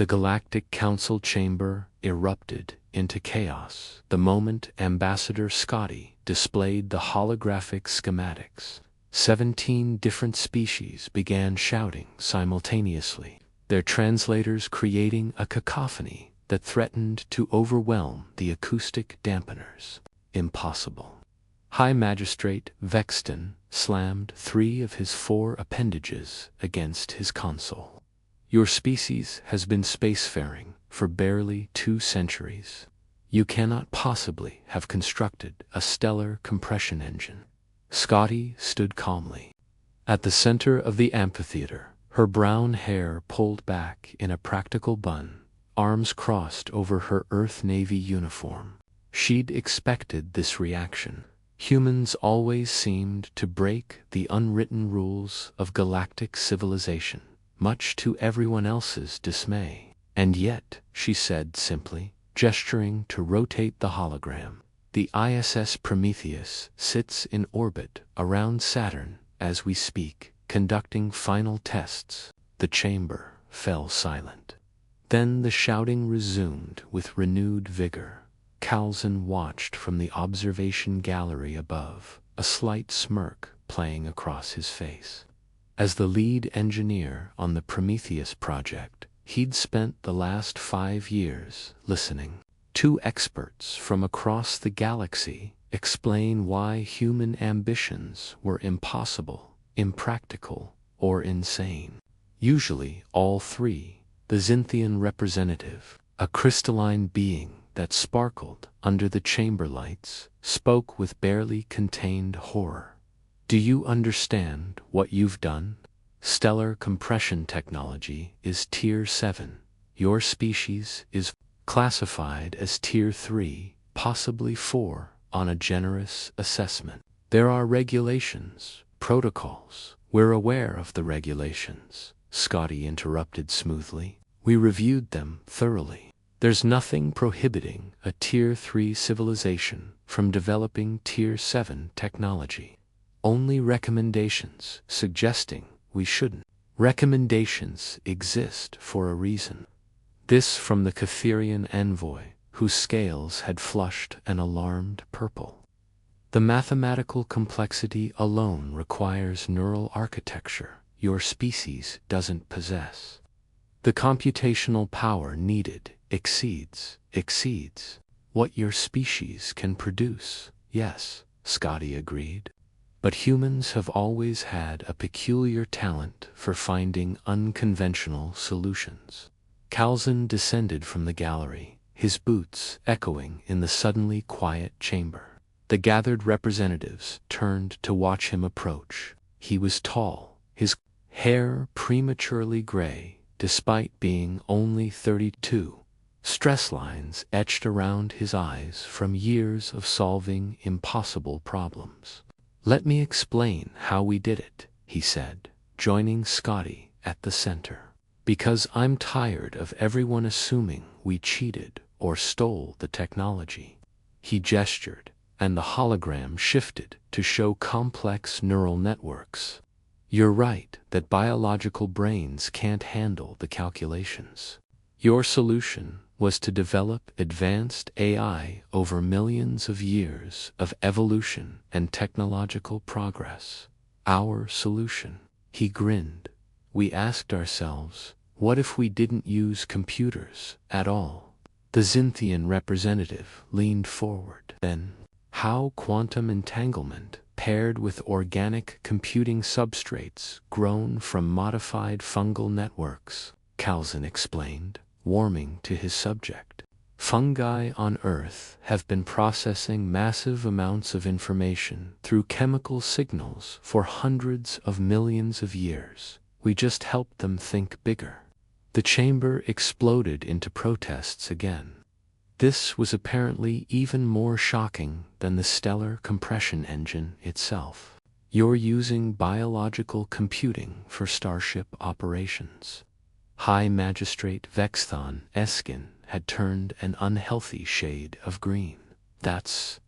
The Galactic Council chamber erupted into chaos the moment Ambassador Scotty displayed the holographic schematics. 17 different species began shouting simultaneously, their translators creating a cacophony that threatened to overwhelm the acoustic dampeners. Impossible. High Magistrate Vexton slammed 3 of his 4 appendages against his console. Your species has been spacefaring for barely 2 centuries. You cannot possibly have constructed a stellar compression engine. Scotty stood calmly. At the center of the amphitheater, her brown hair pulled back in a practical bun, arms crossed over her Earth Navy uniform. She'd expected this reaction. Humans always seemed to break the unwritten rules of galactic civilization, much to everyone else's dismay. And yet, she said simply, gesturing to rotate the hologram, the ISS Prometheus sits in orbit around Saturn as we speak, conducting final tests. The chamber fell silent. Then the shouting resumed with renewed vigor. Calzin watched from the observation gallery above, a slight smirk playing across his face. As the lead engineer on the Prometheus project, he'd spent the last 5 years listening. 2 experts from across the galaxy explain why human ambitions were impossible, impractical, or insane. Usually all 3, the Xinthian representative, a crystalline being that sparkled under the chamber lights, spoke with barely contained horror. Do you understand what you've done? Stellar compression technology is Tier 7. Your species is classified as Tier 3, possibly 4, on a generous assessment. There are regulations, protocols. We're aware of the regulations, Scotty interrupted smoothly. We reviewed them thoroughly. There's nothing prohibiting a Tier 3 civilization from developing Tier 7 technology. Only recommendations suggesting we shouldn't. Recommendations exist for a reason. This from the Catherian envoy, whose scales had flushed an alarmed purple. The mathematical complexity alone requires neural architecture your species doesn't possess. The computational power needed exceeds what your species can produce. Yes, Scotty agreed. But humans have always had a peculiar talent for finding unconventional solutions. Calzin descended from the gallery, his boots echoing in the suddenly quiet chamber. The gathered representatives turned to watch him approach. He was tall, his hair prematurely gray, despite being only 32. Stress lines etched around his eyes from years of solving impossible problems. Let me explain how we did it, he said, joining Scotty at the center. Because I'm tired of everyone assuming we cheated or stole the technology. He gestured, and the hologram shifted to show complex neural networks. You're right that biological brains can't handle the calculations. Your solution was to develop advanced AI over millions of years of evolution and technological progress. Our solution. He grinned. We asked ourselves, what if we didn't use computers at all? The Xinthian representative leaned forward. Then, how quantum entanglement paired with organic computing substrates grown from modified fungal networks, Calzin explained, warming to his subject. Fungi on Earth have been processing massive amounts of information through chemical signals for hundreds of millions of years. We just helped them think bigger. The chamber exploded into protests again. This was apparently even more shocking than the stellar compression engine itself. You're using biological computing for starship operations. High Magistrate Vexthon Eskin had turned an unhealthy shade of green. That's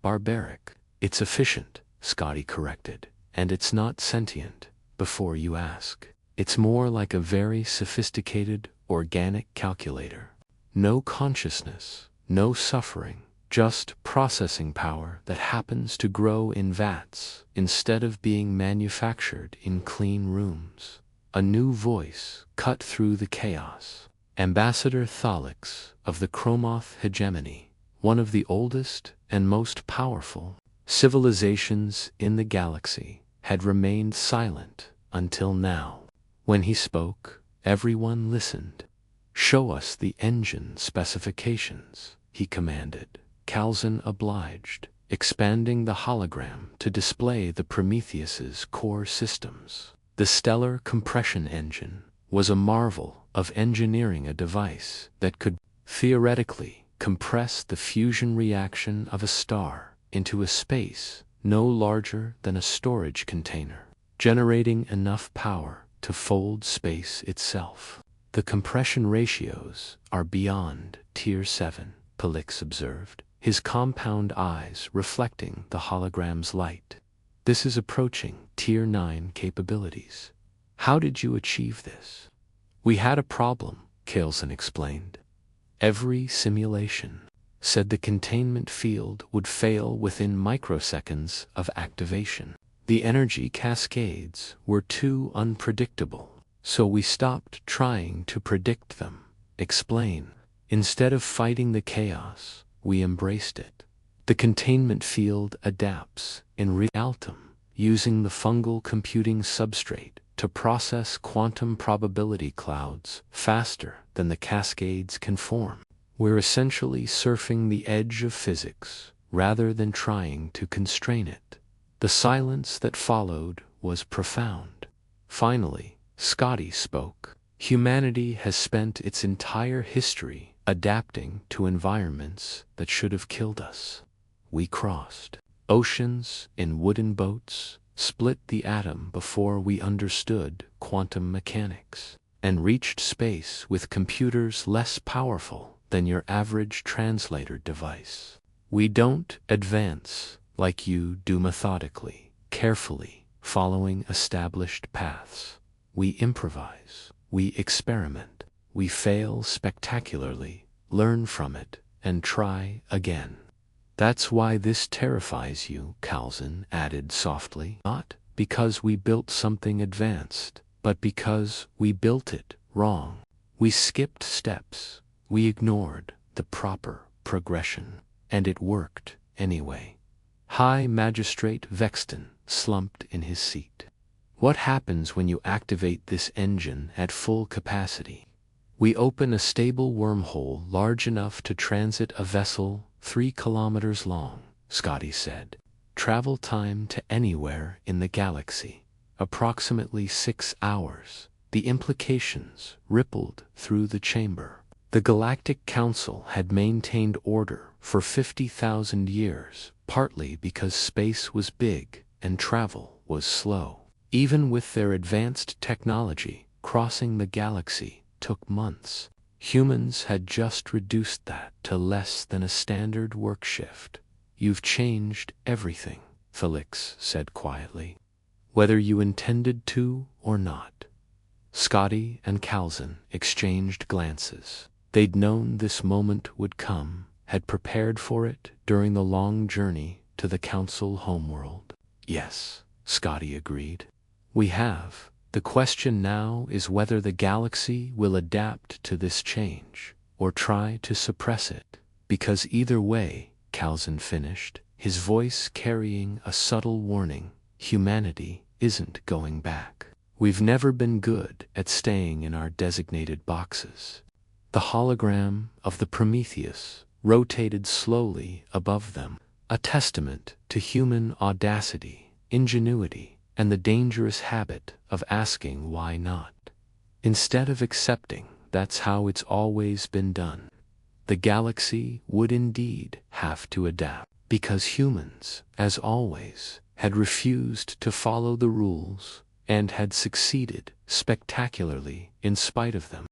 barbaric. It's efficient, Scotty corrected, and it's not sentient, before you ask. It's more like a very sophisticated organic calculator. No consciousness, no suffering, just processing power that happens to grow in vats instead of being manufactured in clean rooms. A new voice cut through the chaos. Ambassador Thalix of the Chromoth hegemony, one of the oldest and most powerful civilizations in the galaxy, had remained silent until now. When he spoke, everyone listened. "Show us the engine specifications," he commanded. Calzin obliged, expanding the hologram to display the Prometheus's core systems. The stellar compression engine was a marvel of engineering, a device that could theoretically compress the fusion reaction of a star into a space no larger than a storage container, generating enough power to fold space itself. "The compression ratios are beyond Tier 7, Pelix observed, his compound eyes reflecting the hologram's light. "This is approaching Tier 9 capabilities. How did you achieve this?" "We had a problem," Calzin explained. "Every simulation said the containment field would fail within microseconds of activation. The energy cascades were too unpredictable, so we stopped trying to predict them. Explain. Instead of fighting the chaos, we embraced it. The containment field adapts in realtum, using the fungal computing substrate to process quantum probability clouds faster than the cascades can form. We're essentially surfing the edge of physics rather than trying to constrain it." The silence that followed was profound. Finally, Scotty spoke. "Humanity has spent its entire history adapting to environments that should have killed us. We crossed oceans in wooden boats, split the atom before we understood quantum mechanics, and reached space with computers less powerful than your average translator device. We don't advance like you do, methodically, carefully, following established paths. We improvise, we experiment, we fail spectacularly, learn from it, and try again. That's why this terrifies you," Calzin added softly. "Not because we built something advanced, but because we built it wrong. We skipped steps, we ignored the proper progression, and it worked anyway." High Magistrate Vexton slumped in his seat. "What happens when you activate this engine at full capacity?" "We open a stable wormhole large enough to transit a vessel 3 kilometers long," Scotty said. "Travel time to anywhere in the galaxy, approximately 6 hours." The implications rippled through the chamber. The Galactic Council had maintained order for 50,000 years, partly because space was big and travel was slow. Even with their advanced technology, crossing the galaxy took months. Humans had just reduced that to less than a standard work shift. "You've changed everything," Felix said quietly. "Whether you intended to or not." Scotty and Calzin exchanged glances. They'd known this moment would come, had prepared for it during the long journey to the Council homeworld. "Yes," Scotty agreed. "We have. The question now is whether the galaxy will adapt to this change, or try to suppress it. Because either way," Calzin finished, his voice carrying a subtle warning, "humanity isn't going back. We've never been good at staying in our designated boxes." The hologram of the Prometheus rotated slowly above them, a testament to human audacity, ingenuity, and the dangerous habit of asking why not, instead of accepting that's how it's always been done. The galaxy would indeed have to adapt, because humans, as always, had refused to follow the rules and had succeeded spectacularly in spite of them.